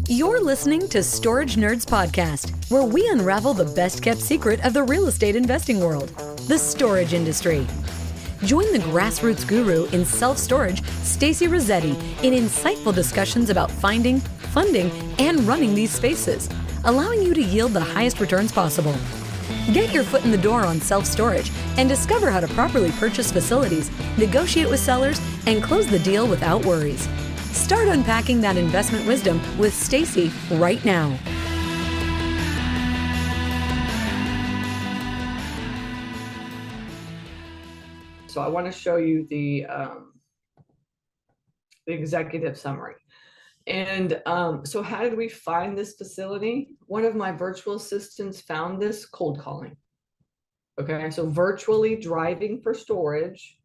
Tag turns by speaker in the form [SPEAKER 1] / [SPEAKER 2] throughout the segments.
[SPEAKER 1] You're listening to Storage Nerds Podcast, where we unravel the best-kept secret of the real estate investing world, the storage industry. Join the grassroots guru in self-storage, Stacy Rossetti, in insightful discussions about finding, funding, and running these spaces, allowing you to yield the highest returns possible. Get your foot in the door on self-storage and discover how to properly purchase facilities, negotiate with sellers, and close the deal without worries. Start unpacking that investment wisdom with Stacy right now.
[SPEAKER 2] So I want to show you the executive summary. And so how did we find this facility? One of my virtual assistants found this cold calling. Okay, so virtually driving for storage,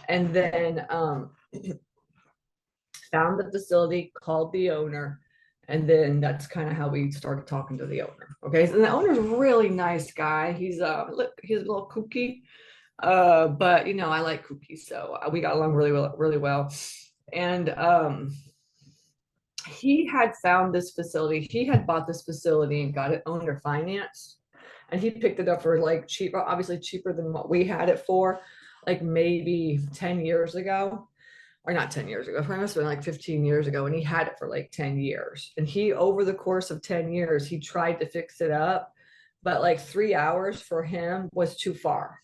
[SPEAKER 2] and then found the facility, called the owner, and then that's kind of how we started talking to the owner. Okay, so the owner's a really nice guy. He's a little kooky, but you know, I like kooky, so we got along really well. And he had found this facility. He had bought this facility and got it owned or financed, and he picked it up for like cheaper, obviously cheaper than what we had it for, like maybe 10 years ago. Or not 10 years ago, it must have been like 15 years ago, and he had it for like 10 years. And he, over the course of 10 years, he tried to fix it up, but like 3 hours for him was too far.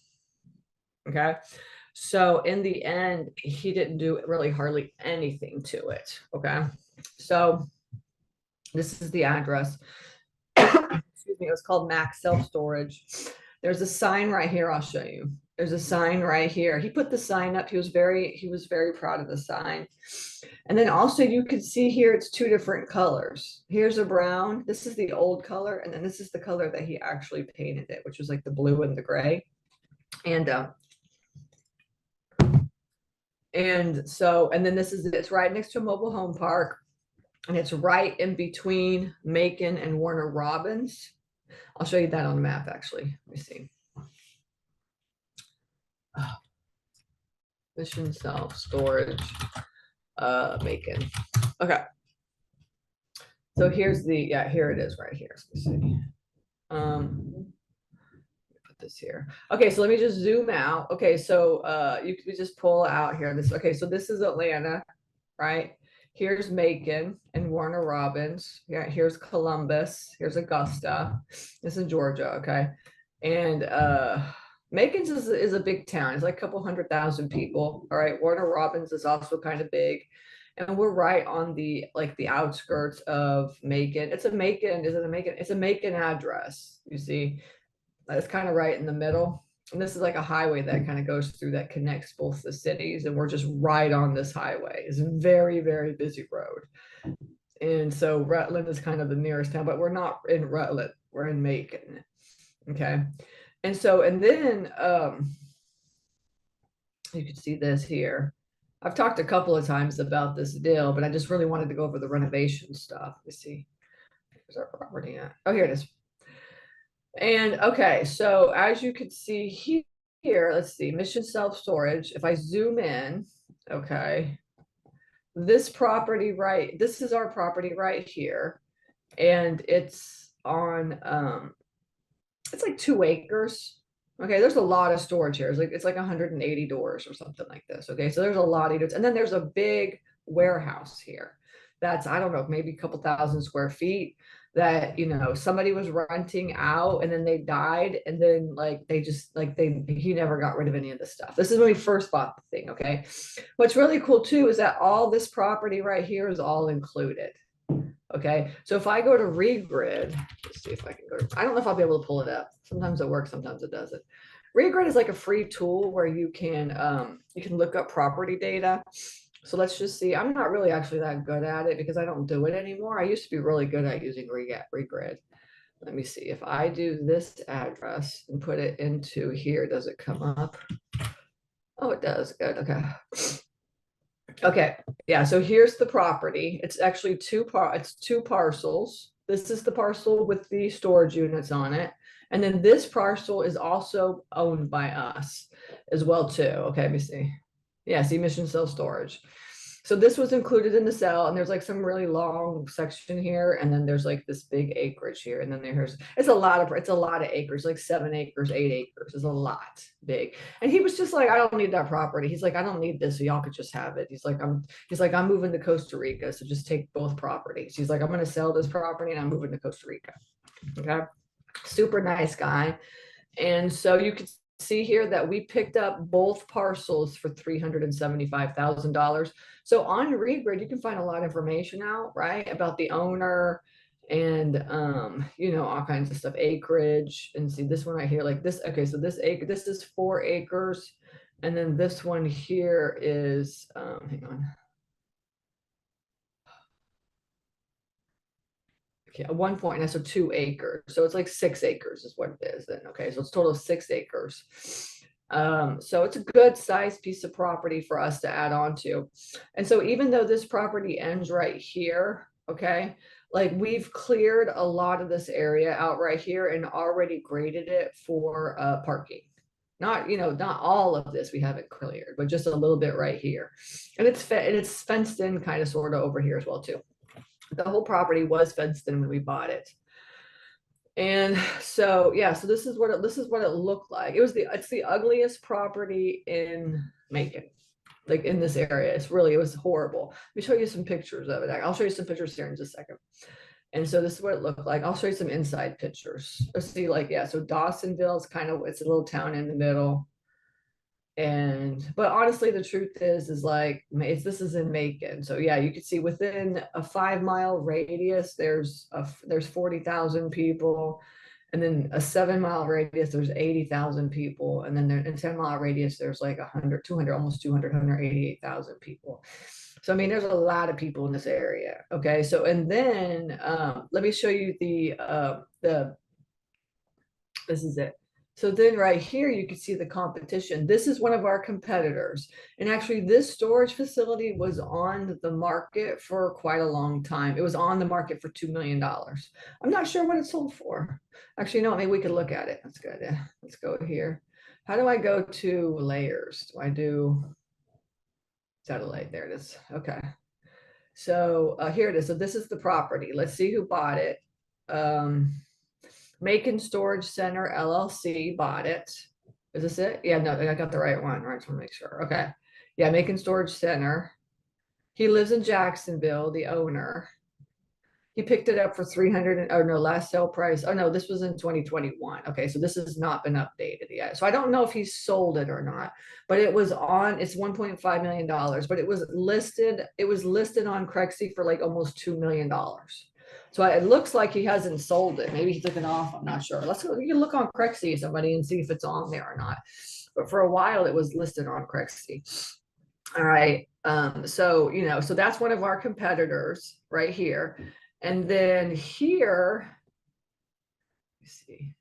[SPEAKER 2] Okay. So in the end, he didn't do really hardly anything to it. Okay. So this is the address. Excuse me. It was called Mac Self Storage. There's a sign right here. I'll show you. There's a sign right here. He put the sign up. He was very proud of the sign. And then also you can see here, it's two different colors. Here's a brown. This is the old color. And then this is the color that he actually painted it, which was like the blue and the gray. And then it's right next to a mobile home park. And it's right in between Macon and Warner Robins. I'll show you that on the map, actually. Let me see. Mission Self Storage, Macon. Okay. So here's here it is right here. Let's see. Put this here. Okay, so let me just zoom out. Okay, so you could just pull out here. Okay, so this is Atlanta, right? Here's Macon and Warner Robins. Yeah, here's Columbus. Here's Augusta. This is Georgia. Okay, and Macon's is a big town. It's like a couple 100,000 people. All right. Warner Robins is also kind of big. And we're right on the outskirts of Macon. It's a Macon address. You see, it's kind of right in the middle. And this is like a highway that kind of goes through that connects both the cities. And we're just right on this highway. It's a very, very busy road. And so Rutland is kind of the nearest town, but we're not in Rutland. We're in Macon. Okay. And then you can see this here. I've talked a couple of times about this deal, but I just really wanted to go over the renovation stuff. Let's see. Where's our property at? Oh, here it is. And okay, so as you can see here, let's see, Mission Self Storage. If I zoom in, okay, this is our property right here. And it's on it's like 2 acres. Okay, there's a lot of storage here. It's like 180 doors or something like this. Okay, so there's a lot of doors. And then there's a big warehouse here. That's, I don't know, maybe a couple thousand square feet that, you know, somebody was renting out and then they died. And then he never got rid of any of the stuff. This is when we first bought the thing. Okay. What's really cool too is that all this property right here is all included. Okay, so if I go to Regrid, let's see if I can I don't know if I'll be able to pull it up. Sometimes it works, sometimes it doesn't. Regrid is like a free tool where you can look up property data. So let's just see. I'm not really actually that good at it because I don't do it anymore. I used to be really good at using Regrid. Let me see if I do this address and put it into here. Does it come up? Oh, it does. Good. Okay. Okay, yeah, so here's the property. It's actually two parcels. This is the parcel with the storage units on it. And then this parcel is also owned by us as well too. Okay, let me see. Yeah, see, mission self-storage. So this was included in the sale, and there's like some really long section here, and then there's like this big acreage here, and then there's it's a lot of acres, like 7 acres, 8 acres is a lot big. And he was just like, I don't need that property. He's like, I don't need this, so y'all could just have it. He's like, I'm moving to Costa Rica, so just take both properties. He's like, I'm gonna sell this property and I'm moving to Costa Rica. Okay, super nice guy. And so you could see here that we picked up both parcels for $375,000. So on Regrid, you can find a lot of information out, right, about the owner and all kinds of stuff, acreage. And see this one right here, like this. Okay, so this is 4 acres, and then this one here is hang on. Okay, at 1 point, so 2 acres. So it's like 6 acres is what it is then. Okay, so it's total of 6 acres. So it's a good sized piece of property for us to add on to. And so even though this property ends right here, okay, like we've cleared a lot of this area out right here and already graded it for parking. Not all of this we haven't cleared, but just a little bit right here. And it's fenced in kind of sort of over here as well too. The whole property was fenced in when we bought it. And so yeah, so this is what it looked like. It's the ugliest property in Macon, like in this area. It was horrible. Let me show you some pictures of it. I'll show you some pictures here in just a second. And so this is what it looked like. I'll show you some inside pictures. Let's see, like, yeah, so Dawsonville is it's a little town in the middle. But honestly, the truth is like this is in Macon. So yeah, you can see within a 5 mile radius, there's 40,000 people. And then a 7 mile radius, there's 80,000 people. And then in a 10 mile radius, there's like 100, 200, almost 200, 188,000 people. So, I mean, there's a lot of people in this area. Okay. So, and then let me show you this is it. So then right here, you can see the competition. This is one of our competitors. And actually this storage facility was on the market for quite a long time. It was on the market for $2 million. I'm not sure what it sold for. Actually, no, maybe we could look at it. That's good. Let's go here. How do I go to layers? Do I do satellite? There it is. Okay. So here it is. So this is the property. Let's see who bought it. Macon Storage Center LLC bought it. Is this it? Yeah, no, I got the right one. Right, just want to make sure. Okay. Yeah, Macon Storage Center. He lives in Jacksonville, the owner. He picked it up for 300. Oh no, last sale price. Oh no, this was in 2021. Okay, so this has not been updated yet. So I don't know if he sold it or not, but it's $1.5 million, but it was listed on Crexy for like almost $2 million. So it looks like he hasn't sold it. Maybe he took it off. I'm not sure. You can look on Crexy somebody and see if it's on there or not. But for a while it was listed on Crexy. All right. So that's one of our competitors right here. And then here, let me see.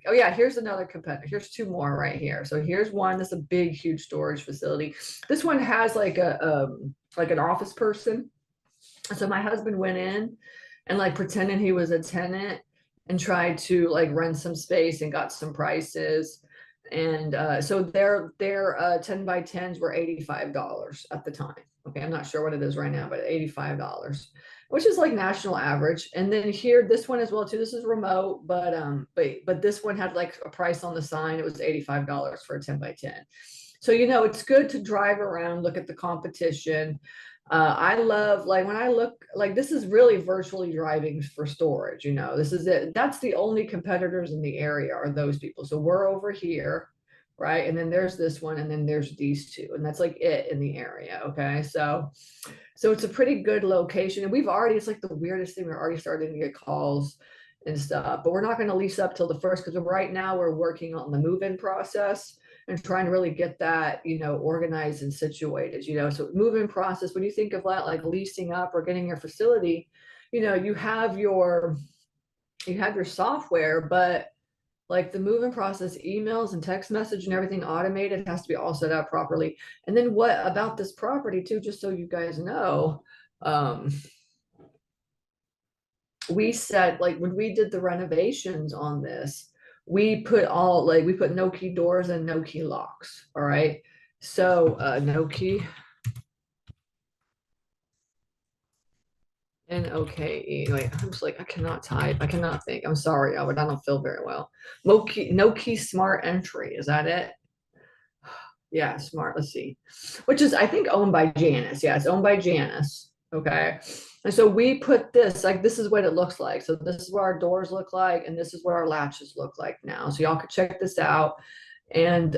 [SPEAKER 2] Oh yeah, here's another competitor. Here's two more right here. So here's one that's a big, huge storage facility. This one has like an office person. So my husband went in and like pretending he was a tenant and tried to like rent some space and got some prices. And so their 10 by 10s were $85 at the time. Okay, I'm not sure what it is right now, but $85, which is like national average. And then here, this one as well too. This is remote, but this one had like a price on the sign. It was $85 for a 10 by 10. So it's good to drive around, look at the competition. I love like when I look like this is really virtually driving for storage. This is it. That's the only competitors in the area are those people. So we're over here, right? And then there's this one, and then there's these two, and that's like it in the area. Okay, so it's a pretty good location, and it's like the weirdest thing. We're already starting to get calls and stuff, but we're not going to lease up till the first because right now we're working on the move-in process and trying to really get that, organized and situated, so move-in process, when you think of that, like leasing up or getting your facility, you have your software, but like the move-in process, emails and text message and everything automated has to be all set up properly. And then what about this property too, just so you guys know, we said like when we did the renovations on this, we put no key doors and no key locks. All right. So no key. NOKE. Wait, I'm just like, I cannot type. I cannot think. I'm sorry, Albert. I don't feel very well. No key smart entry. Is that it? Yeah, smart. Let's see. Which is, I think, owned by Janice. Yeah, it's owned by Janice. Okay. And so we put this, like, this is what it looks like. So this is what our doors look like, and this is what our latches look like now. So y'all could check this out. And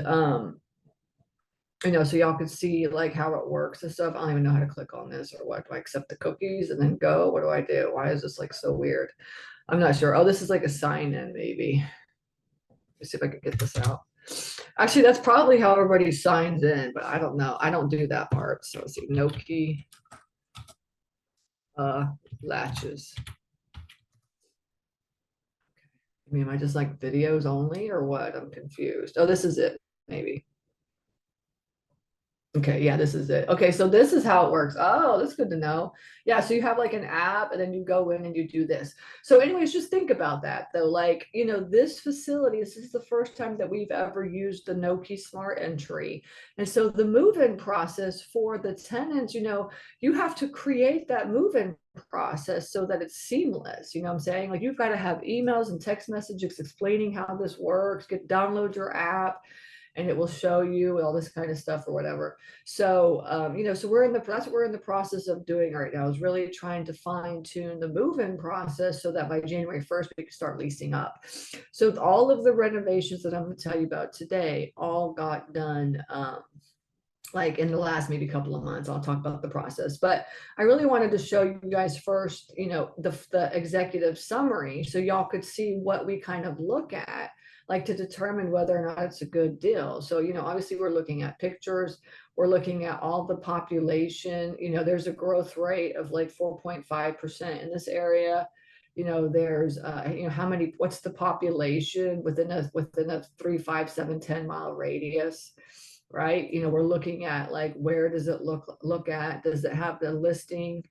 [SPEAKER 2] so y'all could see like how it works and stuff. I don't even know how to click on this or what. Do I accept the cookies and then go? What do I do? Why is this like so weird? I'm not sure. Oh, this is like a sign in maybe. Let's see if I can get this out. Actually, that's probably how everybody signs in, but I don't know. I don't do that part. So let's see, no key latches. I mean, am I just like videos only or what? I'm confused. Oh, this is it, maybe. Okay, yeah, this is it. Okay, so this is how it works. Oh, that's good to know. Yeah, so you have like an app and then you go in and you do this. So anyways, just think about that though. Like, this facility, this is the first time that we've ever used the no key smart entry. And so the move-in process for the tenants, you have to create that move-in process so that it's seamless. You know what I'm saying? Like you've got to have emails and text messages explaining how this works, download your app and it will show you all this kind of stuff or whatever. So, so that's what we're in the process of doing right now, is really trying to fine tune the move-in process so that by January 1st, we can start leasing up. So all of the renovations that I'm going to tell you about today all got done, like in the last maybe couple of months. I'll talk about the process, but I really wanted to show you guys first, the executive summary so y'all could see what we kind of look at, like to determine whether or not it's a good deal. So, obviously we're looking at pictures, we're looking at all the population, there's a growth rate of like 4.5% in this area. There's what's the population within a 3, 5, 7, 10 mile radius, right? We're looking at like, where does it look at? Does it have the listing,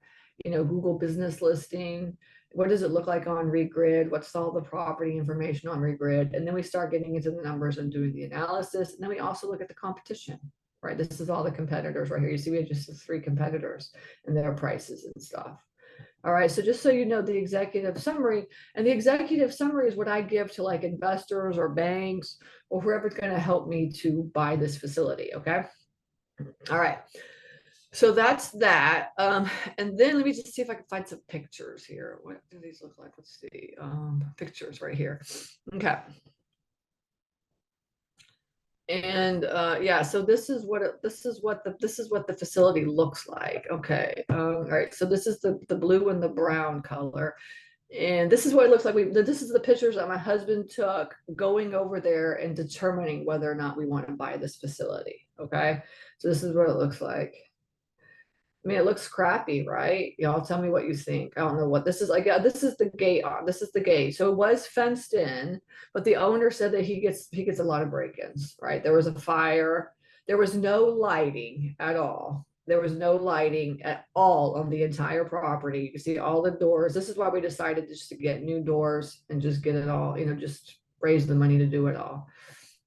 [SPEAKER 2] Google business listing? What does it look like on Regrid? What's all the property information on Regrid? And then we start getting into the numbers and doing the analysis. And then we also look at the competition, right? This is all the competitors right here. You see, we have just 3 competitors and their prices and stuff. All right, so just so you know, the executive summary, and the executive summary is what I give to like investors or banks or whoever's going to help me to buy this facility. Okay. All right. So that's that. And then let me just see if I can find some pictures here. What do these look like? Let's see. Pictures right here. Okay. And yeah, so this is what the facility looks like. Okay. All right. So this is the blue and the brown color. And this is what it looks like. This is the pictures that my husband took going over there and determining whether or not we want to buy this facility. Okay. So this is what it looks like. I mean, it looks crappy, right? Y'all tell me what you think. I don't know what this is like. Yeah, this is the gate on. This is the gate. So it was fenced in, but the owner said that he gets a lot of break-ins, right? There was a fire. There was no lighting at all. There was no lighting at all on the entire property. You can see all the doors. This is why we decided just to get new doors and just get it all, just raise the money to do it all.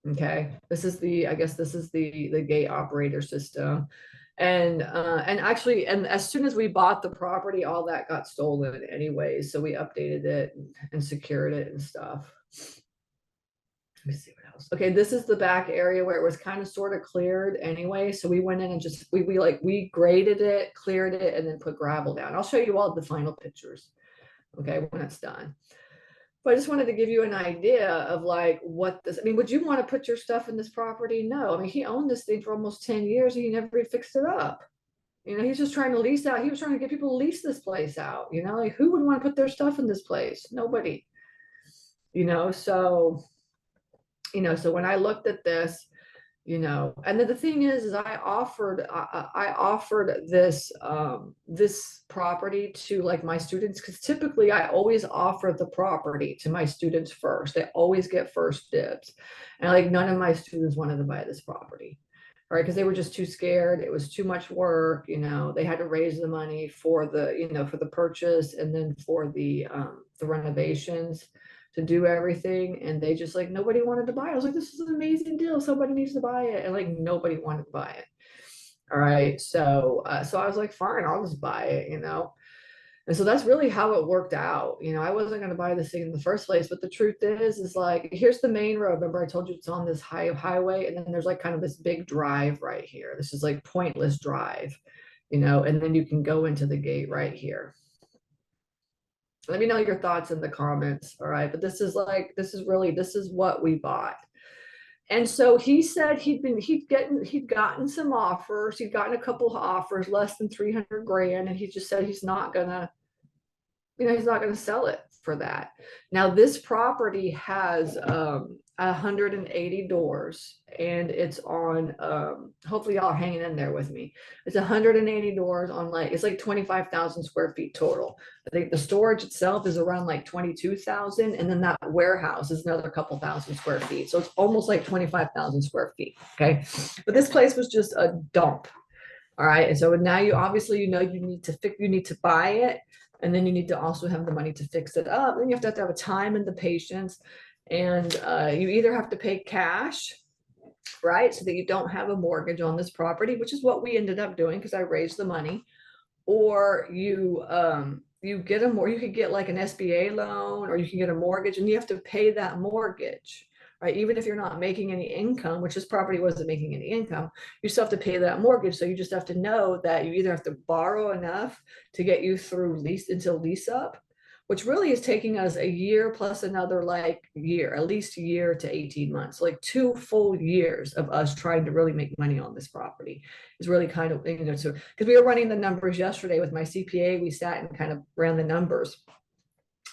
[SPEAKER 2] Okay. This is I guess this is the gate operator system. And actually, and as soon as we bought the property, all that got stolen anyway. So we updated it and secured it and stuff. Let me see what else. Okay, this is the back area where it was kind of sort of cleared anyway. So we went in and just we graded it, cleared it, and then put gravel down. I'll show you all the final pictures, okay, when it's done. But I just wanted to give you an idea of like what this, I mean, would you want to put your stuff in this property? No. I mean, he owned this thing for almost 10 years. He never fixed it up. He's just trying to lease out. He was trying to get people to lease this place out. Like who would want to put their stuff in this place? Nobody. So, so when I looked at this, and then the thing is I offered this this property to like my students, because typically I always offer the property to my students first. They always get first dibs, and like none of my students wanted to buy this property, right? Because they were just too scared. It was too much work. They had to raise the money for the for the purchase and then for the renovations to do everything. And they just like, nobody wanted to buy it. I was like, this is an amazing deal. Somebody needs to buy it. And like, nobody wanted to buy it. All right. So, so I was like, fine, I'll just buy it, you know? And so that's really how it worked out. You know, I wasn't going to buy this thing in the first place, but the truth is like, here's the main road. Remember, I told you it's on this highway, and then there's like kind of this big drive right here. This is like Pointless Drive, you know, and then you can go into the gate right here. Let me know your thoughts in the comments. All right. But this is like, this is what we bought. And so he said he'd gotten some offers. He'd gotten a couple of offers, less than 300 grand. And he just said he's not gonna, you know, he's not going to sell it for that. Now, this property has 180 doors, and it's on, hopefully y'all are hanging in there with me. It's 180 doors on like, it's like 25,000 square feet total. I think the storage itself is around like 22,000, and then that warehouse is another couple thousand square feet. So it's almost like 25,000 square feet. Okay. But this place was just a dump. All right. And so now you obviously, you know, you need to buy it. And then you need to also have the money to fix it up. Then you have to have a time and the patience. And you either have to pay cash, right? So that you don't have a mortgage on this property, which is what we ended up doing because I raised the money. Or you get you could get like an SBA loan, or you can get a mortgage, and you have to pay that mortgage. Right, even if you're not making any income, which this property wasn't making any income, you still have to pay that mortgage. So you just have to know that you either have to borrow enough to get you through until lease up, which really is taking us a year plus another like year, at least a year to 18 months, like 2 full years of us trying to really make money on this property is really kind of, you know, so because we were running the numbers yesterday with my CPA, we sat and kind of ran the numbers.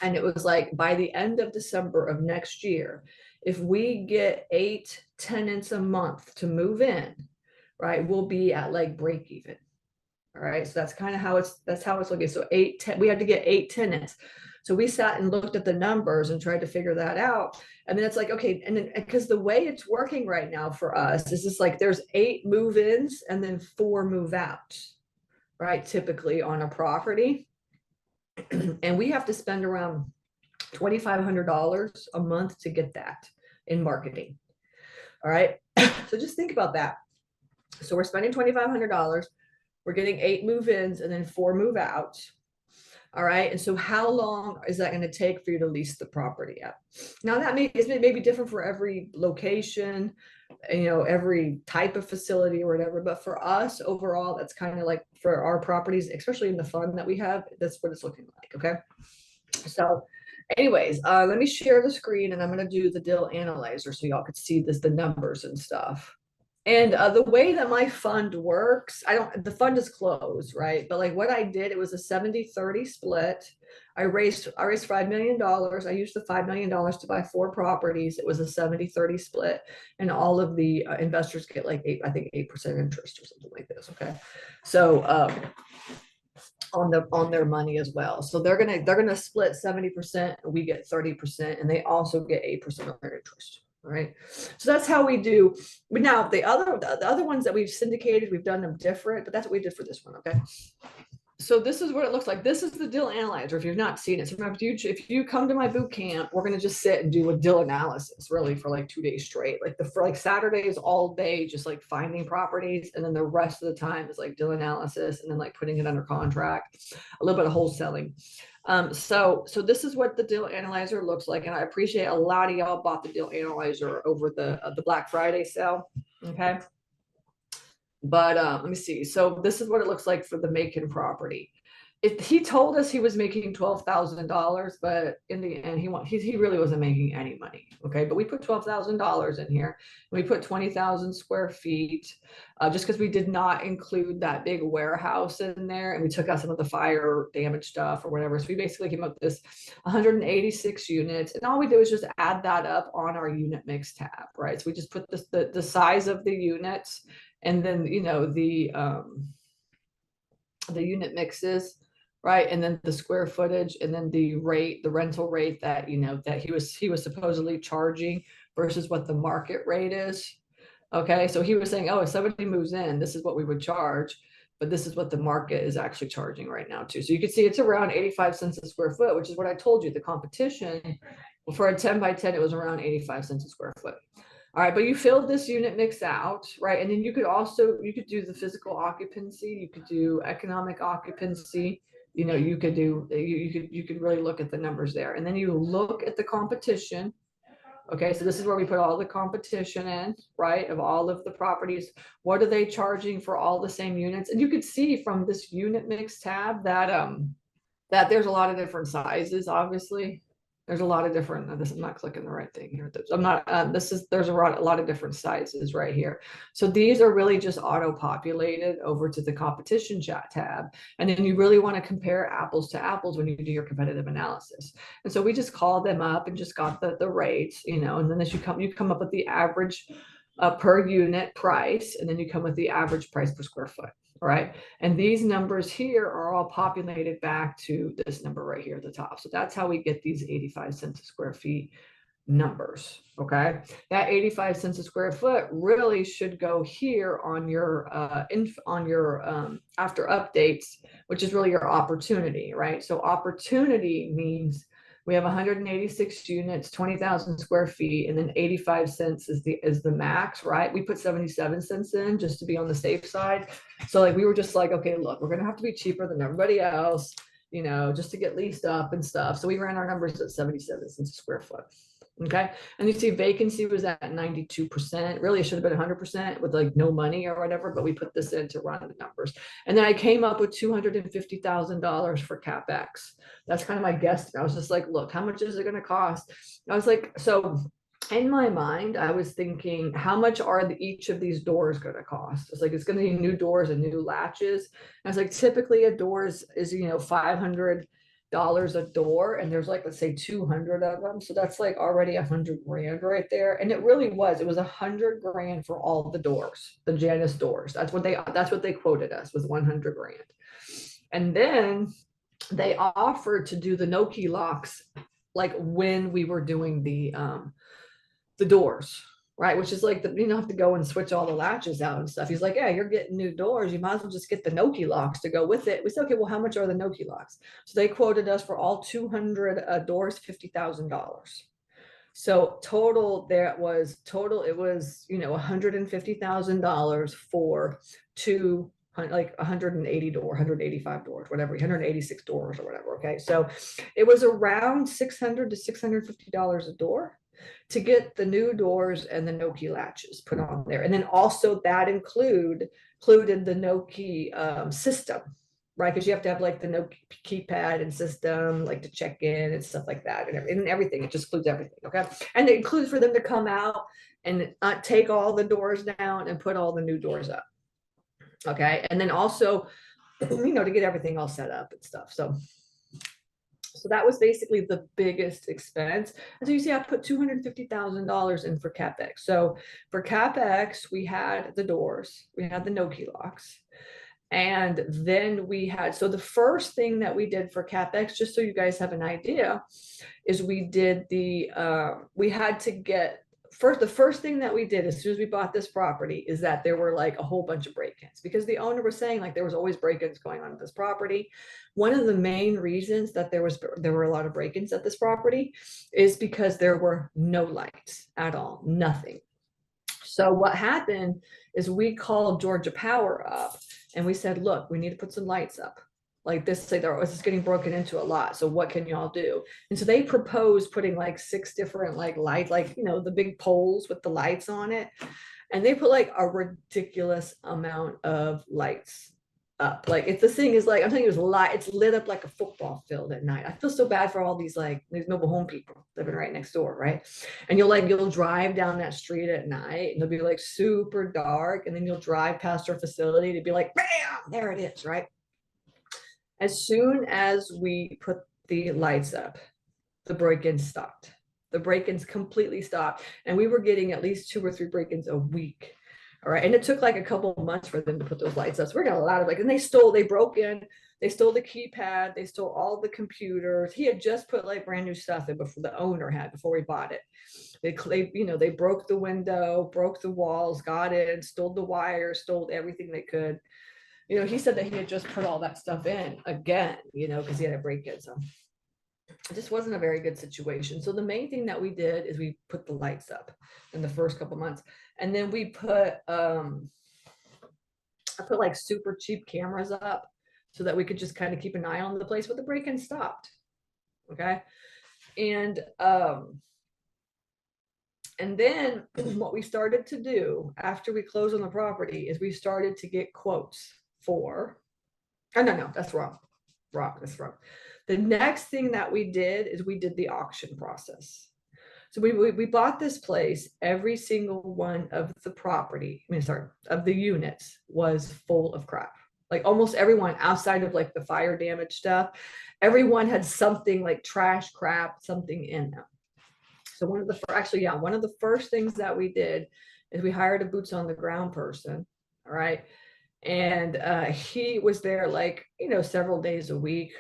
[SPEAKER 2] And it was like by the end of December of next year, if we get 8 tenants a month to move in, right, we'll be at like break even. All right. So that's kind of how that's how it's looking. So we had to get 8 tenants. So we sat and looked at the numbers and tried to figure that out. And then it's like, okay. And then because the way it's working right now for us is just like there's 8 move-ins and then 4 move-outs, right? Typically on a property. And we have to spend around $2,500 a month to get that in marketing. All right. So just think about that. So we're spending $2,500. We're getting 8 move-ins and then 4 move-outs. All right. And so how long is that going to take for you to lease the property up? Now that may be different for every location, you know, every type of facility or whatever. But for us overall, that's kind of like for our properties, especially in the fund that we have, that's what it's looking like. Okay. So anyways, let me share the screen and I'm going to do the deal analyzer so y'all could see the numbers and stuff. And the way that my fund works, the fund is closed, right? But like what I did, it was a 70-30 split. I raised $5 million. I used the $5 million to buy 4 properties. It was a 70-30 split. And all of the investors get like 8% interest or something like this. Okay. So, on their money as well. So they're gonna split 70%, we get 30%, and they also get 8% of their interest. All right. So that's how we do. But now the other ones that we've syndicated, we've done them different, but that's what we did for this one. Okay. So this is what it looks like. This is the deal analyzer. If you've not seen it, so if you come to my boot camp, we're going to just sit and do a deal analysis really for like 2 days straight. Like for Saturdays all day, just like finding properties. And then the rest of the time is like deal analysis and then like putting it under contract, a little bit of wholesaling. So this is what the deal analyzer looks like. And I appreciate a lot of y'all bought the deal analyzer over the Black Friday sale. Okay. But let me see. So this is what it looks like for the Macon property. He told us he was making $12,000, but in the end, he really wasn't making any money. Okay, but we put $12,000 in here. We put 20,000 square feet, just because we did not include that big warehouse in there, and we took out some of the fire damage stuff or whatever. So we basically came up with this 186 units, and all we did was just add that up on our unit mix tab, right? So we just put the size of the units, and then you know the unit mixes. Right. And then the square footage and then the rental rate that, you know, that he was supposedly charging versus what the market rate is. Okay. So he was saying, oh, if somebody moves in, this is what we would charge, but this is what the market is actually charging right now too. So you can see it's around 85 cents a square foot, which is what I told you. The competition Well, for a 10 by 10, it was around 85 cents a square foot. All right, but you filled this unit mix out, right? And then you could do the physical occupancy, you could do economic occupancy, you could do, you could really look at the numbers there. And then you look at the competition. Okay, so this is where we put all the competition in, right? Of all of the properties. What are they charging for all the same units? And you could see from this unit mix tab that there's a lot of different sizes, obviously. There's a lot of different, I'm not clicking the right thing here. I'm not, there's a lot of different sizes right here. So these are really just auto-populated over to the competition chat tab. And then you really want to compare apples to apples when you do your competitive analysis. And so we just called them up and just got the rates, and then as you come up with the average per unit price, and then you come with the average price per square foot. All right. And these numbers here are all populated back to this number right here at the top. So that's how we get these 85 cents a square feet numbers. Okay. That 85 cents a square foot really should go here on your after updates, which is really your opportunity, right? So opportunity means we have 186 units, 20,000 square feet, and then 85 cents is the max, right? We put 77 cents in just to be on the safe side. So like we were just like, okay, look, we're gonna have to be cheaper than everybody else, just to get leased up and stuff. So we ran our numbers at 77 cents a square foot. Okay. And you see vacancy was at 92%. Really, it should have been 100% with like no money or whatever, but we put this in to run the numbers. And then I came up with $250,000 for CapEx. That's kind of my guess. I was just like, look, how much is it going to cost? I was like, so in my mind, I was thinking, how much are each of these doors going to cost? It's like, it's going to be new doors and new latches. And I was like, typically a door is $500 a door, and there's like, let's say 200 of them, so that's like already 100 grand right there. And it really was, it was 100 grand for all the doors, the Janus doors. That's what they quoted us, was 100 grand. And then they offered to do the no key locks like when we were doing the doors, right? Which is like you don't have to go and switch all the latches out and stuff. He's like, yeah, you're getting new doors. You might as well just get the no key locks to go with it. We said, okay, well, how much are the no key locks? So they quoted us for all 200 doors, $50,000. So it was $150,000 for like 180 door, 185 doors, whatever, 186 doors or whatever. Okay. So it was around $600 to $650 a door to get the new doors and the no key latches put on there. And then also that included the no key system, right? Because you have to have like the no keypad and system, like to check in and stuff like that, and everything. It just includes everything. Okay. And it includes for them to come out and take all the doors down and put all the new doors up. Okay. And then also, to get everything all set up and stuff. So that was basically the biggest expense. And so you see, I put $250,000 in for CapEx. So for CapEx, we had the doors, we had the no key locks. And then so the first thing that we did for CapEx, just so you guys have an idea, is the first thing that we did as soon as we bought this property is that there were like a whole bunch of break-ins, because the owner was saying like there was always break-ins going on at this property. One of the main reasons that there were a lot of break-ins at this property is because there were no lights at all, nothing. So what happened is we called Georgia Power up and we said, look, we need to put some lights up. Like this is getting broken into a lot. So what can y'all do? And so they proposed putting like 6 different like light, like, the big poles with the lights on it. And they put like a ridiculous amount of lights up. Like if this thing is like, I'm telling you, it's lit up like a football field at night. I feel so bad for all these like these mobile home people living right next door, right? And you'll drive down that street at night and it'll be like super dark, and then you'll drive past our facility to be like, bam, there it is, right? As soon as we put the lights up, the break-ins stopped. The break-ins completely stopped. And we were getting at least 2 or 3 break-ins a week. All right. And it took like a couple of months for them to put those lights up. So we're getting a lot of and they broke in, they stole the keypad, they stole all the computers. He had just put like brand new stuff in before the owner had, before we bought it. They broke the window, broke the walls, got in, stole the wires, stole everything they could. He said that he had just put all that stuff in again, because he had a break-in. So it just wasn't a very good situation. So the main thing that we did is we put the lights up in the first couple months, and then we put I put like super cheap cameras up so that we could just kind of keep an eye on the place, but the break-in stopped. Okay. And then what we started to do after we closed on the property is we started to get quotes for, oh, no, that's wrong. That's wrong. The next thing that we did is we did the auction process. So we bought this place. Every single one of the of the units was full of crap. Like almost everyone outside of like the fire damage stuff, everyone had something like trash, crap, something in them. So one of the first things that we did is we hired a boots on the ground person. All right. And he was there like, several days a week.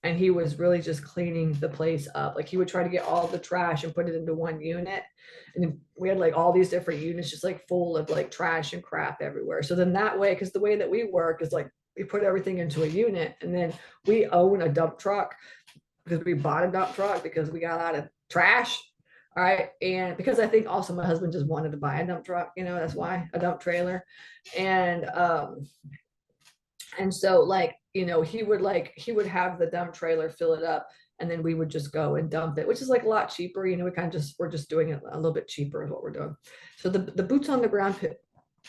[SPEAKER 2] And he was really just cleaning the place up. Like he would try to get all the trash and put it into one unit. And then we had like all these different units just like full of like trash and crap everywhere. So then that way, because the way that we work is like we put everything into a unit, and then we own a dump truck because we bought a dump truck because we got out of trash. All right. And because I think also my husband just wanted to buy a dump truck, that's why, a dump trailer. And so like, he would have the dump trailer fill it up, and then we would just go and dump it, which is like a lot cheaper. We're just doing it a little bit cheaper is what we're doing. So the boots on the ground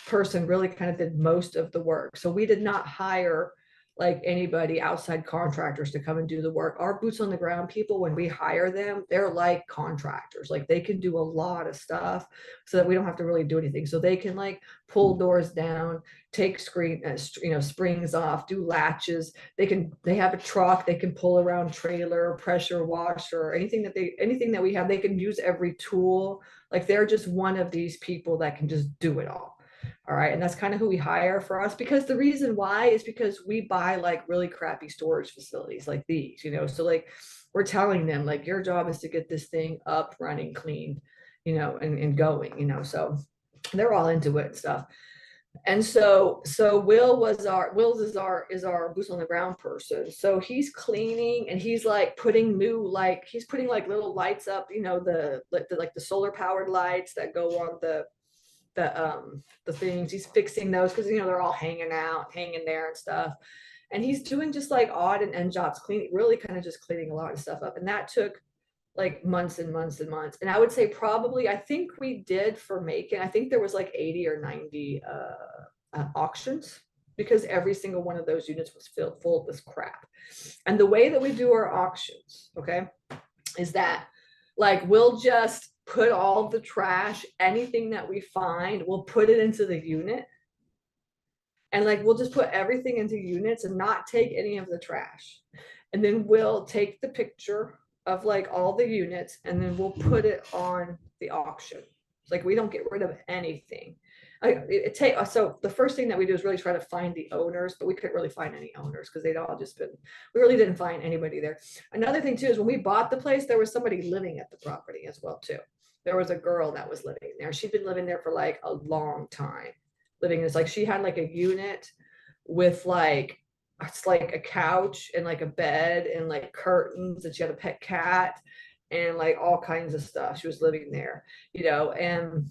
[SPEAKER 2] person really kind of did most of the work. So we did not hire like anybody, outside contractors, to come and do the work. Our boots on the ground people, when we hire them, they're like contractors. Like they can do a lot of stuff so that we don't have to really do anything. So they can like pull doors down, take springs off, do latches. They have a truck, they can pull around trailer, pressure washer, anything that we have, they can use every tool. Like they're just one of these people that can just do it all. All right. And that's kind of who we hire for us, because the reason why is because we buy like really crappy storage facilities like these, so like we're telling them like your job is to get this thing up, running, clean, and going, so they're all into it and stuff. And so Will's is our boots on the ground person. So he's cleaning and he's like putting like little lights up, the solar powered lights that go on the things. He's fixing those because they're all hanging there and stuff. And he's doing just like odd and end jobs, cleaning, really kind of just cleaning a lot of stuff up. And that took like months and months and months. And I would say probably, I think we did for Macon, I think there was like 80 or 90 auctions, because every single one of those units was filled full of this crap. And the way that we do our auctions, okay, is that like we'll just put all the trash, anything that we find, we'll put it into the unit. And like we'll just put everything into units and not take any of the trash. And then we'll take the picture of like all the units, and then we'll put it on the auction. It's like we don't get rid of anything. So the first thing that we do is really try to find the owners, but we couldn't really find any owners because they'd all just been, we really didn't find anybody there. Another thing too is when we bought the place, there was somebody living at the property as well too. There was a girl that was living there. She'd been living there for like a long time. Living is like she had like a unit with like, it's like a couch and like a bed and like curtains, and she had a pet cat and like all kinds of stuff. She was living there, and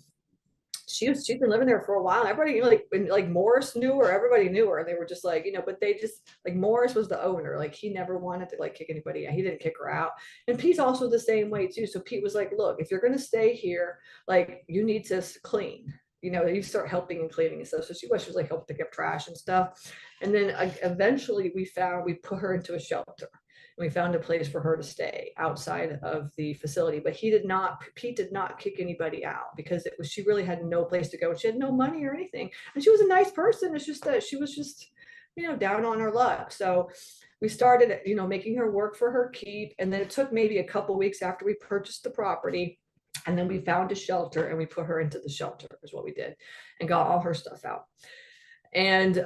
[SPEAKER 2] she's been living there for a while. Everybody, like Morris knew her, everybody knew her. And they were just like, but they just like, Morris was the owner. Like he never wanted to like kick anybody out. He didn't kick her out. And Pete's also the same way too. So Pete was like, look, if you're going to stay here, like you need to clean, you start helping and cleaning and stuff. So she was like helping pick up trash and stuff. And then eventually we put her into a shelter. We found a place for her to stay outside of the facility, but Pete did not kick anybody out, because she really had no place to go. She had no money or anything. And she was a nice person. It's just that she was just, down on her luck. So we started, making her work for her keep. And then it took maybe a couple weeks after we purchased the property. And then we found a shelter and we put her into the shelter, is what we did, and got all her stuff out. And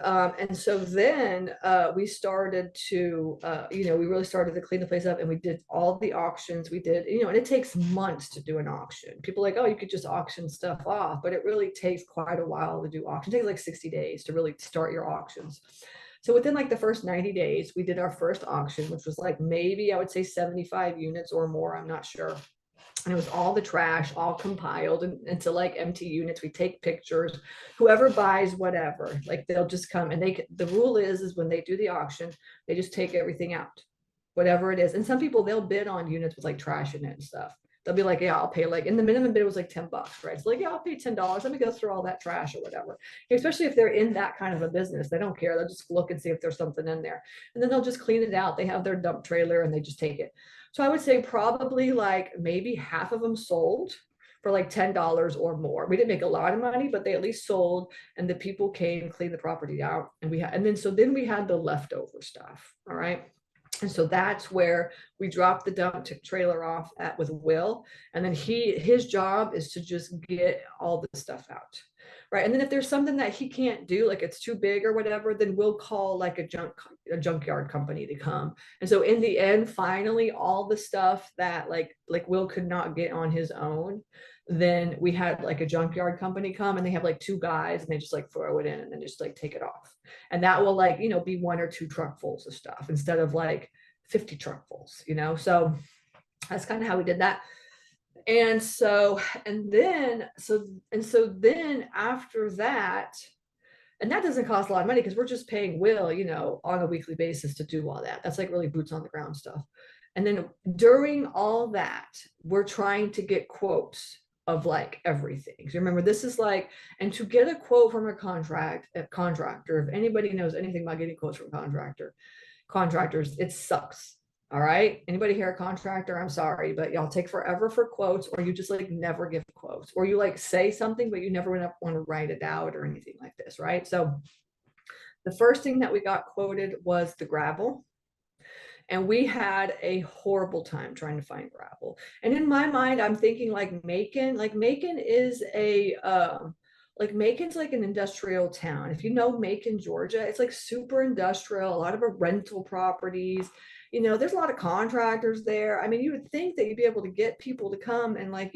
[SPEAKER 2] so then we started to, we really started to clean the place up, and we did all the auctions. We did, and it takes months to do an auction. People are like, oh, you could just auction stuff off, but it really takes quite a while to do auctions. It takes like 60 days to really start your auctions. So within like the first 90 days, we did our first auction, which was like maybe I would say 75 units or more. I'm not sure. And it was all the trash, all compiled into like empty units. We take pictures. Whoever buys whatever, like they'll just come and the rule is when they do the auction, they just take everything out, whatever it is. And some people, they'll bid on units with like trash in it and stuff. They'll be like, yeah, I'll pay like, and the minimum bid was like $10, right? So like, yeah, I'll pay $10. Let me go through all that trash or whatever. Especially if they're in that kind of a business, they don't care. They'll just look and see if there's something in there. And then they'll just clean it out. They have their dump trailer and they just take it. So I would say probably like maybe half of them sold for like $10 or more. We didn't make a lot of money, but they at least sold, and the people came, cleaned the property out, and then we had the leftover stuff. All right. And so that's where we dropped the dump trailer off at with Will. And then his job is to just get all the stuff out. Right. And then if there's something that he can't do, like it's too big or whatever, then we'll call like a junkyard company to come. And so in the end, finally, all the stuff that like Will could not get on his own, then we had like a junkyard company come, and they have like two guys, and they just like throw it in and then just like take it off. And that will like, be 1 or 2 truckfuls of stuff instead of like 50 truckfuls, so that's kind of how we did that. And so then after that, and that doesn't cost a lot of money because we're just paying Will, on a weekly basis to do all that. That's like really boots on the ground stuff. And then during all that, we're trying to get quotes of like everything. So remember, this is like, and to get a quote from a contractor, if anybody knows anything about getting quotes from contractors, it sucks. All right. Anybody here a contractor? I'm sorry, but y'all take forever for quotes, or you just like never give quotes, or you like say something, but you never want to write it out or anything like this. Right. So the first thing that we got quoted was the gravel. And we had a horrible time trying to find gravel. And in my mind, I'm thinking like Macon is Macon's like an industrial town. If you know Macon, Georgia, it's like super industrial, a lot of rental properties. There's a lot of contractors there. I mean, you would think that you'd be able to get people to come and like,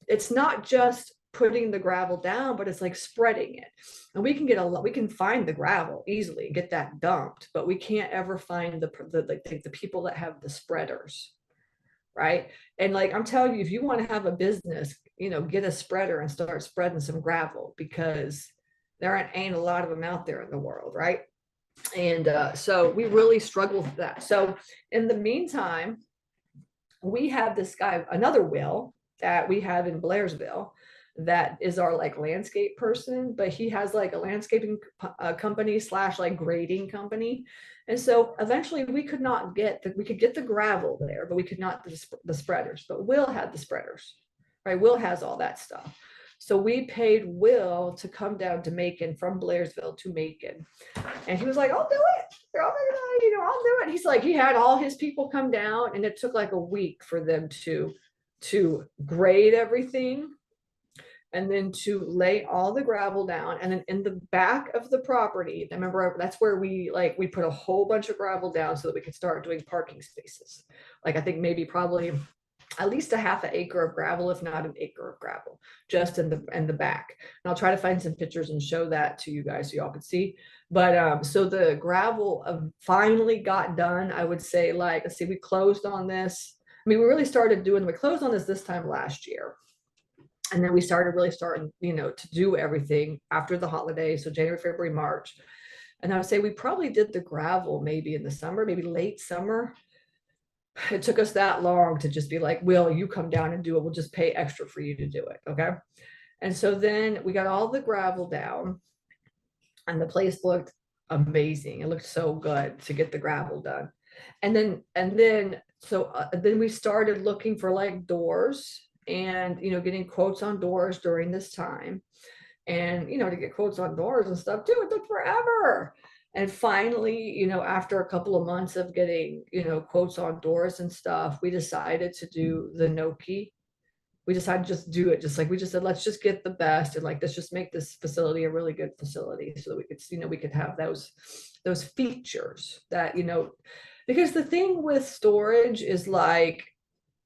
[SPEAKER 2] it's not just putting the gravel down, but it's like spreading it. And we can find the gravel easily, get that dumped, but we can't ever find the people that have the spreaders. Right. And like, I'm telling you, if you want to have a business, get a spreader and start spreading some gravel, because there ain't a lot of them out there in the world. Right. And so we really struggle with that. So in the meantime, we have this guy, another Will, that we have in Blairsville, that is our like landscape person, but he has like a landscaping company / like grading company. And so eventually we could get the gravel there, but we could not the spreaders. But Will had the spreaders, right? Will has all that stuff. So we paid Will to come down to Macon from Blairsville to Macon, and he was like, "I'll do it. I'll do it." He's like, he had all his people come down, and it took like a week for them to grade everything, and then to lay all the gravel down. And then in the back of the property, I remember that's where we put a whole bunch of gravel down so that we could start doing parking spaces. Like I think maybe probably at least a half an acre of gravel, if not an acre of gravel, just in the back. And I'll try to find some pictures and show that to you guys so y'all could see. But so the gravel finally got done. I would say, like, let's see, we closed on this. I mean, we closed on this time last year. And then we really started, to do everything after the holidays. So January, February, March. And I would say we probably did the gravel maybe in the summer, maybe late summer. It took us that long to just be like, Will, you come down and do it. We'll just pay extra for you to do it. Okay. And so then we got all the gravel down, and the place looked amazing. It looked so good to get the gravel done. And then we started looking for like doors, and getting quotes on doors during this time. And to get quotes on doors and stuff too, it took forever. And finally, after a couple of months of getting quotes on doors and stuff, we decided to do the Noki. We decided to just do it, we just said, let's just get the best, and like, let's just make this facility a really good facility so that we could have those features that because the thing with storage is like,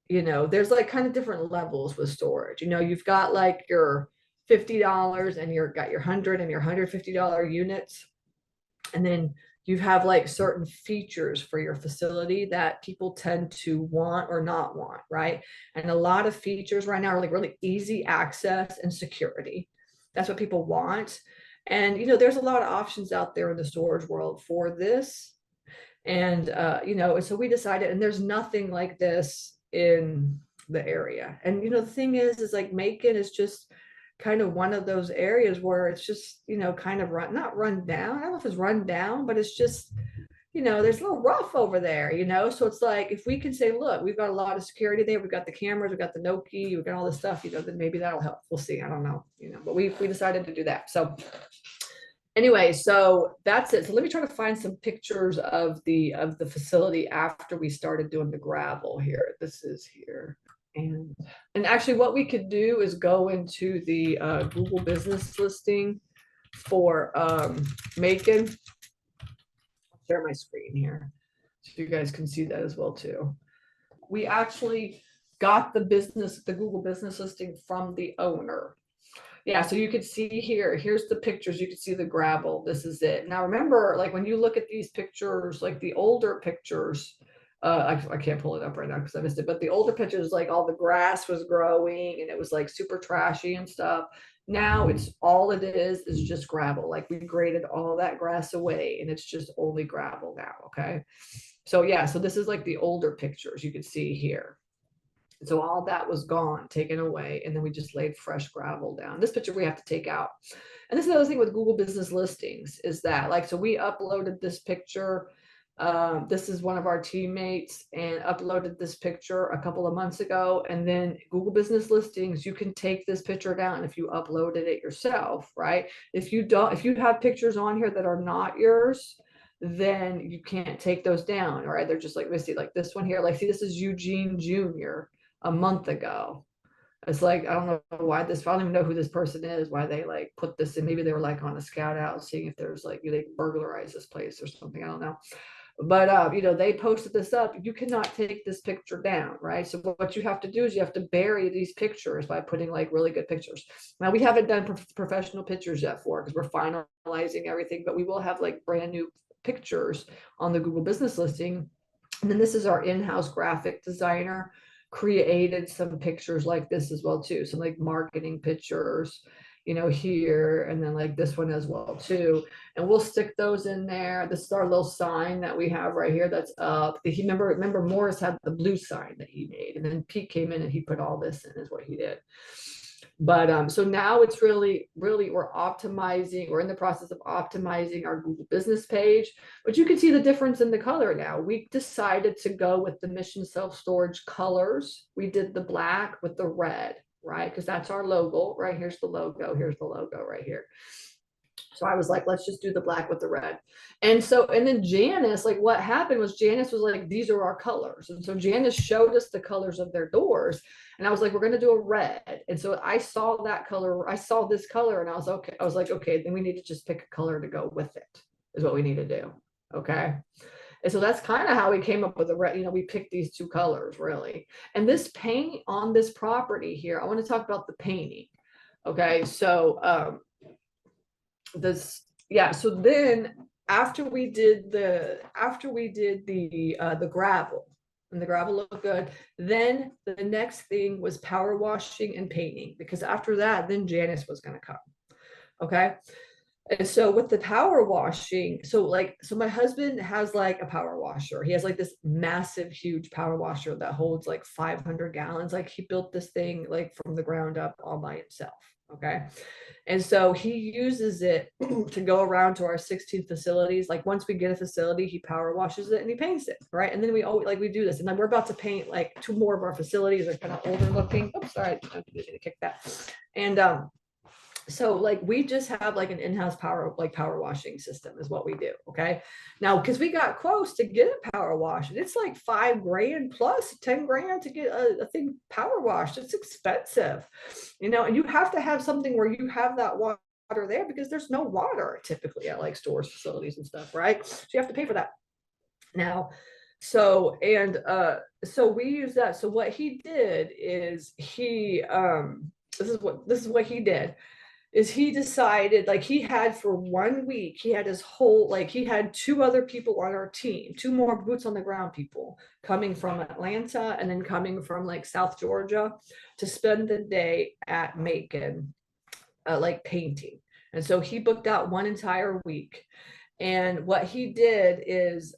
[SPEAKER 2] there's like kind of different levels with storage. You've got like your $50 and you've got your $100 and your $150 units. And then you have like certain features for your facility that people tend to want or not want, right? And a lot of features right now are like really easy access and security. That's what people want. And there's a lot of options out there in the storage world for this. And so we decided, and there's nothing like this in the area. And the thing is like Macon is just kind of one of those areas where it's just kind of not run down. I don't know if it's run down, but it's just there's a little rough over there, so it's like if we can say, look, we've got a lot of security there, we've got the cameras, we've got the Noki, we've got all this stuff, then maybe that'll help. We'll see. I don't know, but we decided to do that. So anyway, so that's it. So let me try to find some pictures of the facility after we started doing the gravel here. This is here. And actually what we could do is go into the Google business listing for Macon. I'll share my screen here so you guys can see that as well too. We actually got the Google business listing from the owner. Yeah, so you could see here's the pictures. You can see the gravel. This is it. Now remember, like when you look at these pictures, like the older pictures, I can't pull it up right now because I missed it, but the older pictures, like all the grass was growing and it was like super trashy and stuff. Now it's all it is just gravel. Like we graded all that grass away and it's just only gravel now. Okay. So yeah, so this is like the older pictures you can see here. So all that was gone, taken away, and then we just laid fresh gravel down. This picture we have to take out. And this is another thing with Google business listings is that, like, so we uploaded this picture. This is one of our teammates and uploaded this picture a couple of months ago. And then Google business listings, you can take this picture down if you uploaded it yourself, right? If you have pictures on here that are not yours, then you can't take those down, right? They're just like, Misty, like this one here, like, see, this is Eugene Jr. a month ago. It's like, I don't know why this, I don't even know who this person is, why they like put this in. Maybe they were like on a scout out seeing if there's like, they burglarize this place or something. I don't know. But they posted this up. You cannot take this picture down, right? So what you have to do is you have to bury these pictures by putting like really good pictures. Now we haven't done professional pictures yet because we're finalizing everything, but we will have like brand new pictures on the Google business listing. And then this is our in-house graphic designer created some pictures like this as well too, some like marketing pictures here, and then like this one as well too, and we'll stick those in there. This is our little sign that we have right here that's up. Remember Morris had the blue sign that he made, and then Pete came in and he put all this in is what he did. But so now it's really we're in the process of optimizing our Google business page, but you can see the difference in the color. Now we decided to go with the Mission Self-Storage colors. We did the black with the red, right? Because that's our logo, right? Here's the logo right here. So I was like, let's just do the black with the red. And then Janice, like what happened was Janice was like, these are our colors. And so Janice showed us the colors of their doors. And I was like, we're going to do a red. And so I saw that color. I saw this color and I was like, okay, then we need to just pick a color to go with it is what we need to do. Okay. And so that's kind of how we came up with the red. We picked these two colors really. And this paint on this property here, I want to talk about the painting. Okay. So, so then after we did the gravel, and the gravel looked good, then the next thing was power washing and painting, because after that then Janice was going to come. Okay. And so with the power washing, so my husband has like a power washer. He has like this massive, huge power washer that holds like 500 gallons. Like he built this thing like from the ground up all by himself. Okay. And so he uses it to go around to our 16 facilities. Like once we get a facility, he power washes it and he paints it. Right. And then we always we do this. And then we're about to paint like 2 more of our facilities. They're kind of older looking. Oops, sorry, I didn't kick that. And so like we just have like an in-house power washing system is what we do. Okay. Now, because we got close to get a power wash, and it's like $5,000 plus 10 grand to get a thing power washed. It's expensive, and you have to have something where you have that water there because there's no water typically at like stores, facilities and stuff, right? So you have to pay for that. Now, so we use that. So what he did is this is what he did. is he decided, like, he had for 1 week, he had his whole, like, he had 2 other people on our team, 2 more boots on the ground people coming from Atlanta and then coming from like South Georgia to spend the day at Macon, like painting. And so he booked out 1 entire week. And what he did is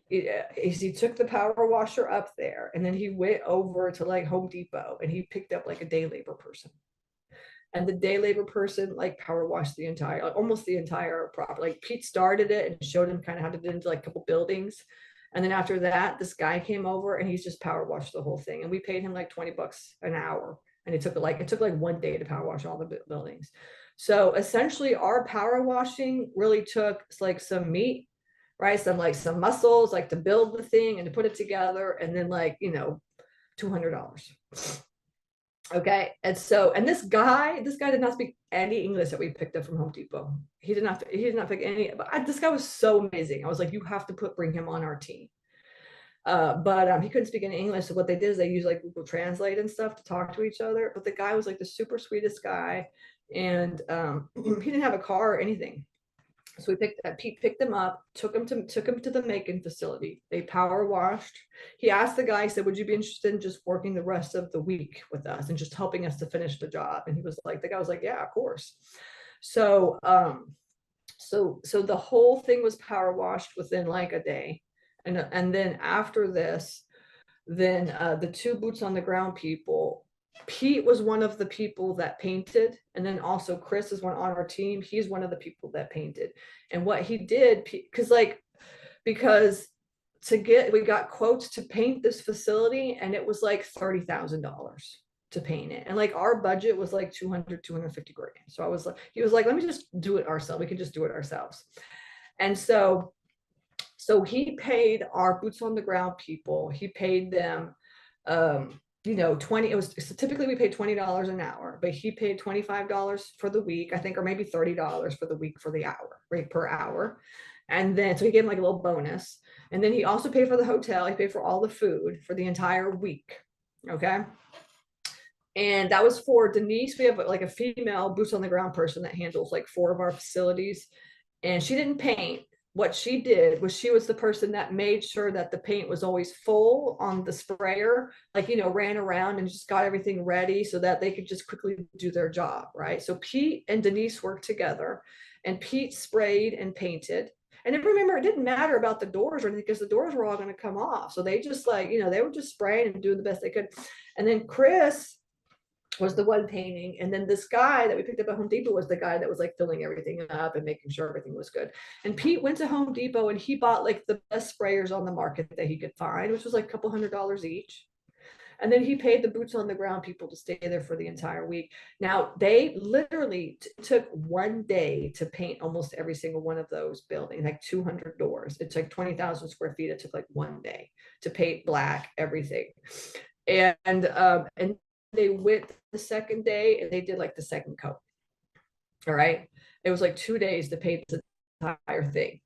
[SPEAKER 2] he took the power washer up there, and then he went over to like Home Depot and he picked up like a day labor person. And the day labor person like power washed the entire, almost the entire property. Like Pete started it and showed him kind of how to do it into like a couple buildings. And then after that, this guy came over and he's just power washed the whole thing. And we paid him like 20 bucks an hour. And it took like 1 day to power wash all the buildings. So essentially our power washing really took like some meat, right? Some muscles, like to build the thing and to put it together. And then like, $200. Okay. And so, and this guy did not speak any English that we picked up from Home Depot. He did not pick any, but this guy was so amazing. I was like, you have to bring him on our team. But he couldn't speak any English. So what they did is they used like Google Translate and stuff to talk to each other. But the guy was like the super sweetest guy. And he didn't have a car or anything. So Pete picked him up, took him to the Macon facility. They power washed. He asked the guy, he said, would you be interested in just working the rest of the week with us and just helping us to finish the job? And he was like, the guy was like, yeah, of course. So so the whole thing was power washed within like a day. And then after this, then the 2 boots on the ground people, Pete was one of the people that painted, and then also Chris is one on our team. He's one of the people that painted. And what he did, because we got quotes to paint this facility, and it was like $30,000 to paint it. And like our budget was like 250 grand. So he was like, let me just do it ourselves. We can just do it ourselves. And so he paid our boots on the ground people. He paid them, 20, it was typically we paid $20 an hour, but he paid $25 for the week, I think, or maybe $30 for the week for the hour, right, per hour. And then, so he gave him like a little bonus. And then he also paid for the hotel. He paid for all the food for the entire week. Okay. And that was for Denise. We have like a female boots on the ground person that handles like 4 of our facilities. And she didn't paint. What she did was she was the person that made sure that the paint was always full on the sprayer, like, ran around and just got everything ready so that they could just quickly do their job, right? So Pete and Denise worked together, and Pete sprayed and painted. And then remember, it didn't matter about the doors or anything because the doors were all going to come off. So they just like, they were just spraying and doing the best they could. And then Chris was the one painting. And then this guy that we picked up at Home Depot was the guy that was like filling everything up and making sure everything was good. And Pete went to Home Depot and he bought like the best sprayers on the market that he could find, which was like a couple $100 each. And then he paid the boots on the ground people to stay there for the entire week. Now they literally took 1 day to paint almost every single one of those buildings, like 200 doors. It's like 20,000 square feet. It took like 1 day to paint black everything. And they went the second day and they did like the second coat. All right. It was like 2 days to paint the entire thing.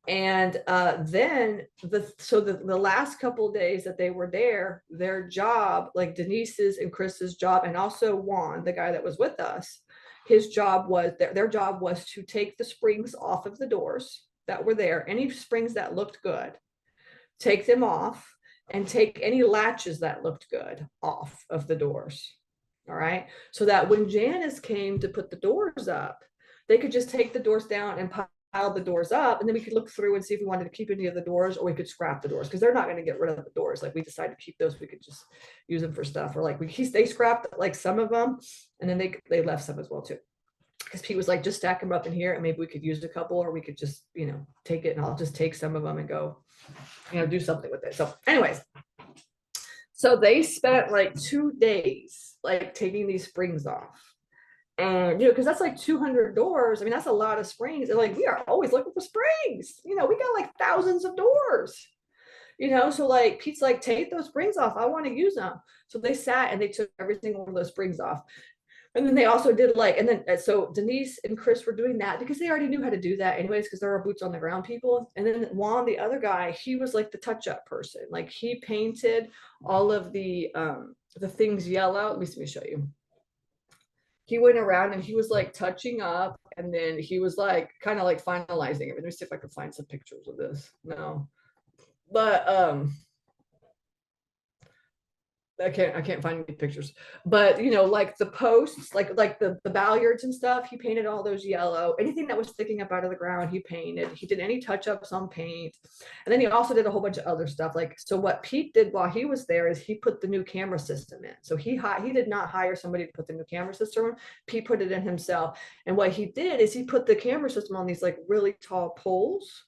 [SPEAKER 2] And then the last couple of days that they were there, their job, like Denise's and Chris's job, and also Juan, the guy that was with us, his job was, their job was to take the springs off of the doors that were there, any springs that looked good, take them off, and take any latches that looked good off of the doors. All right. So that when Janice came to put the doors up, they could just take the doors down and pile the doors up. And then we could look through and see if we wanted to keep any of the doors, or we could scrap the doors because they're not going to get rid of the doors. Like we decided to keep those. We could just use them for stuff, or like they scrapped like some of them, and then they left some as well too. Because Pete was like, just stack them up in here and maybe we could use a couple, or we could just, take it and I'll just take some of them and go, do something with it. So anyways, so they spent like 2 days, like taking these springs off. And, because that's like 200 doors. I mean, that's a lot of springs. And like, we are always looking for springs. We got like thousands of doors, so like Pete's like, take those springs off. I want to use them. So they sat and they took every single one of those springs off. And then they also did like, and then so Denise and Chris were doing that because they already knew how to do that anyways, because there are boots on the ground people. And then Juan, the other guy, he was like the touch-up person. Like he painted all of the things yellow. Let me show you. he went around and he was like touching up, and then he was like kind of like finalizing it. Let me see if I can find some pictures of this. No, but I can't find any pictures, but you know, like the posts, like the balliards and stuff, he painted all those yellow. Anything that was sticking up out of the ground, he painted. He did any touch-ups on paint. And then he also did a whole bunch of other stuff. Like, so what Pete did while he was there is he put the new camera system in. So he did not hire somebody to put the new camera system in. Pete put it in himself. And what he did is he put the camera system on these like really tall poles,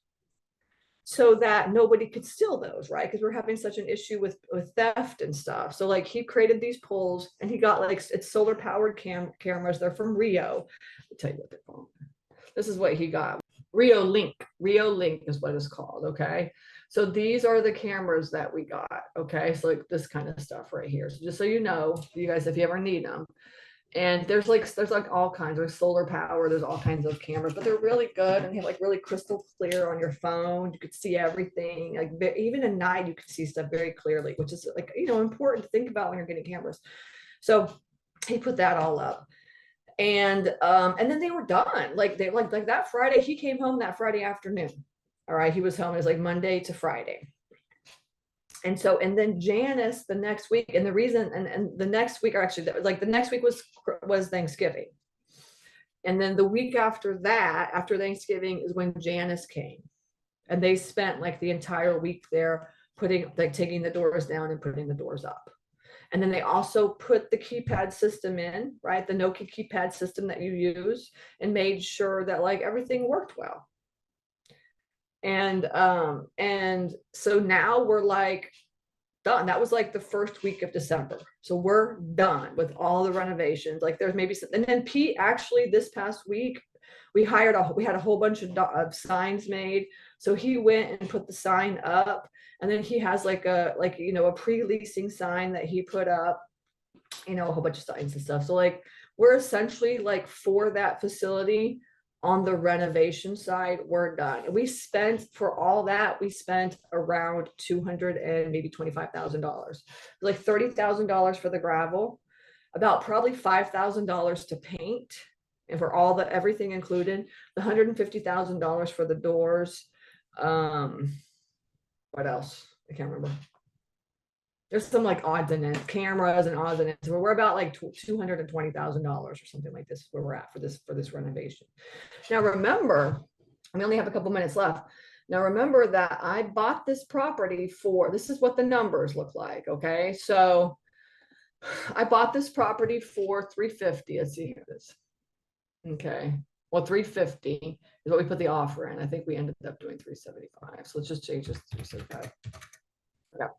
[SPEAKER 2] so that nobody could steal those, right? Because we're having such an issue with theft and stuff. So like he created these poles, and he got like, it's solar powered cameras. They're from Rio. I'll tell you what they're called. This is what he got. Rio Link is what it's called. Okay. So these are the cameras that we got. Okay. So like this kind of stuff right here. So just so you know, you guys, if you ever need them. And there's like all kinds. There's solar power, there's all kinds of cameras, but they're really good, and they have like really crystal clear on your phone. You could see everything, like even at night you can see stuff very clearly, which is like, you know, important to think about when you're getting cameras. So he put that all up, and then they were done. Like they like that Friday, he came home that Friday afternoon. All right, he was home. It was like Monday to Friday. And so, and then Janice the next week, and the reason, and the next week, or actually like the next week was Thanksgiving. And then the week after that, after Thanksgiving, is when Janice came. And they spent like the entire week there taking the doors down and putting the doors up. And then they also put the keypad system in, right? The Nokia keypad system that you use, and made sure that like everything worked well. And so now we're like done. That was like the first week of December. So we're done with all the renovations. Like there's maybe some, and then Pete actually this past week, we had a whole bunch of signs made. So he went and put the sign up, and then he has like a pre-leasing sign that he put up, you know, a whole bunch of signs and stuff. So like we're essentially like, for that facility, on the renovation side, we're done. We spent, for all that, we spent around $200 and maybe $25,000, like $30,000 for the gravel, about probably $5,000 to paint, and for all the everything included, the $150,000 for the doors. What else? I can't remember. There's some like odds in it, cameras and odds in it. So we're about like $220,000 or something like this, where we're at for this renovation. Now remember, we only have a couple minutes left. Now remember that I bought this property for, this is what the numbers look like. Okay, so I bought this property for $350. Let's see here. This. Okay, well, $350 is what we put the offer in. I think we ended up doing $375. So let's just change this to $375. Yeah.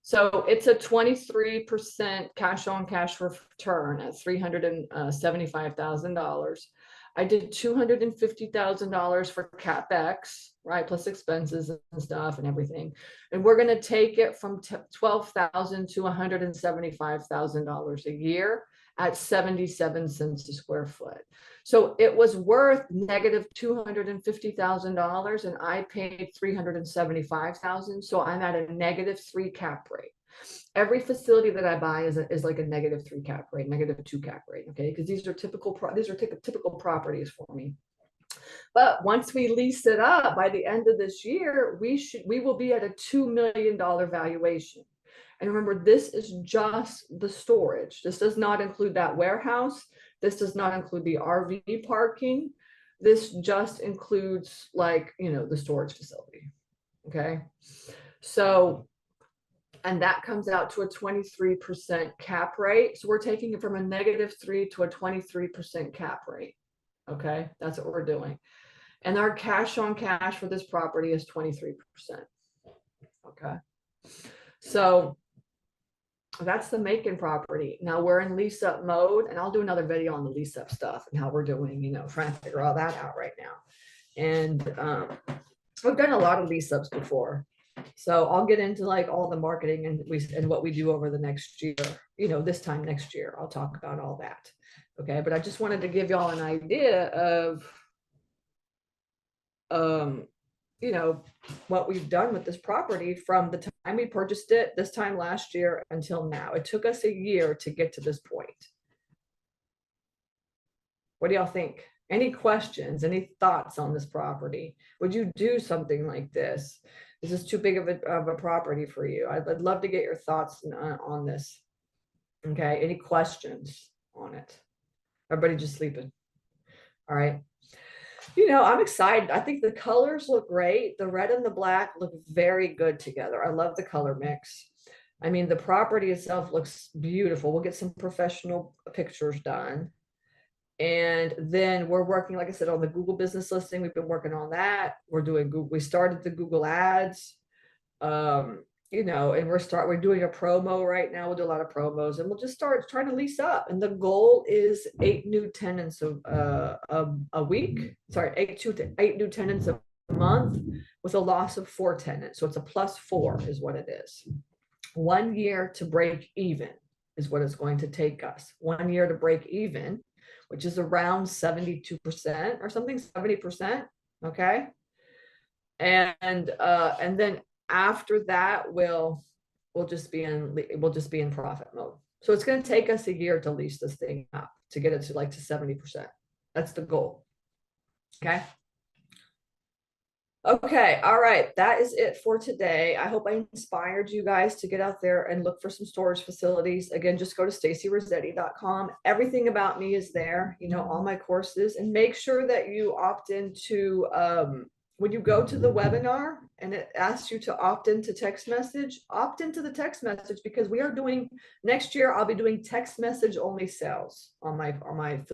[SPEAKER 2] So it's a 23% cash on cash return at $375,000. I did $250,000 for CapEx, right? Plus expenses and stuff and everything. And we're going to take it from $12,000 to $175,000 a year at 77 cents a square foot. So it was worth negative $250,000, and I paid $375,000. So I'm at a -3 cap rate. Every facility that I buy is like a -3 cap rate, -2 cap rate. Okay, because these are typical properties for me. But once we lease it up by the end of this year, we will be at a $2 million valuation. And remember, this is just the storage. This does not include that warehouse. This does not include the RV parking. This just includes, like, you know, the storage facility. Okay. So, and that comes out to a 23% cap rate. So we're taking it from a -3 to a 23% cap rate. Okay. That's what we're doing. And our cash on cash for this property is 23%. Okay. So that's the Macon property. Now we're in lease up mode, and I'll do another video on the lease up stuff and how we're doing, you know, trying to figure all that out right now. And we've done a lot of lease ups before. So I'll get into like all the marketing and what we do over the next year, you know, this time next year. I'll talk about all that. Okay. But I just wanted to give y'all an idea of, you know, what we've done with this property from the time we purchased it this time last year until now. It took us a year to get to this point. What do y'all think? Any questions, any thoughts on this property? Would you do something like this? Is this too big of a property for you? I'd love to get your thoughts on this. Okay, any questions on it? Everybody just sleeping. All right. I'm excited. I think the colors look great. The red and the black look very good together. I love the color mix. I mean, the property itself looks beautiful. We'll get some professional pictures done. And then we're working, like I said, on the Google business listing. We've been working on that. We're doing Google. We started the Google ads. And we're doing a promo right now. We'll do a lot of promos, and we'll just start trying to lease up. And the goal is 8 new tenants a week. Sorry, eight new tenants a month with a loss of 4 tenants. So it's a +4 is what it is. 1 year to break even is what it's going to take us. 1 year to break even, which is around 72% or something, 70%. Okay. And then after that, we'll just be in profit mode. So it's going to take us a year to lease this thing up to get it to 70%. That's the goal. Okay. Okay. All right. That is it for today. I hope I inspired you guys to get out there and look for some storage facilities. Again, just go to stacyrossetti.com. Everything about me is there, all my courses, and make sure that you opt into, when you go to the webinar and it asks you to opt into text message, opt into the text message, because we are doing next year. I'll be doing text message only sales on my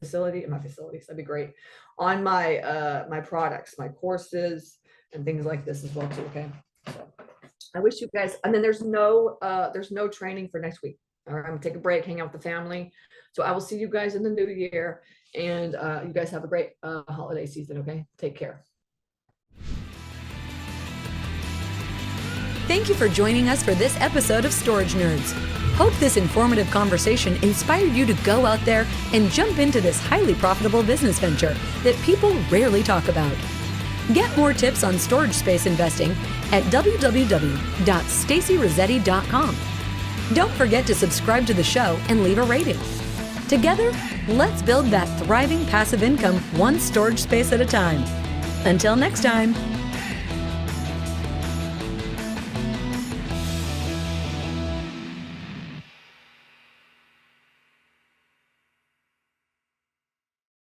[SPEAKER 2] facilities. That'd be great. On my products, my courses, and things like this as well too. Okay. So I wish you guys, and then there's no training for next week. All right, I'm gonna take a break, hang out with the family. So I will see you guys in the new year, and you guys have a great holiday season. Okay. Take care.
[SPEAKER 1] Thank you for joining us for this episode of Storage Nerds. Hope this informative conversation inspired you to go out there and jump into this highly profitable business venture that people rarely talk about. Get more tips on storage space investing at www.stacyrossetti.com. Don't forget to subscribe to the show and leave a rating. Together, let's build that thriving passive income one storage space at a time. Until next time.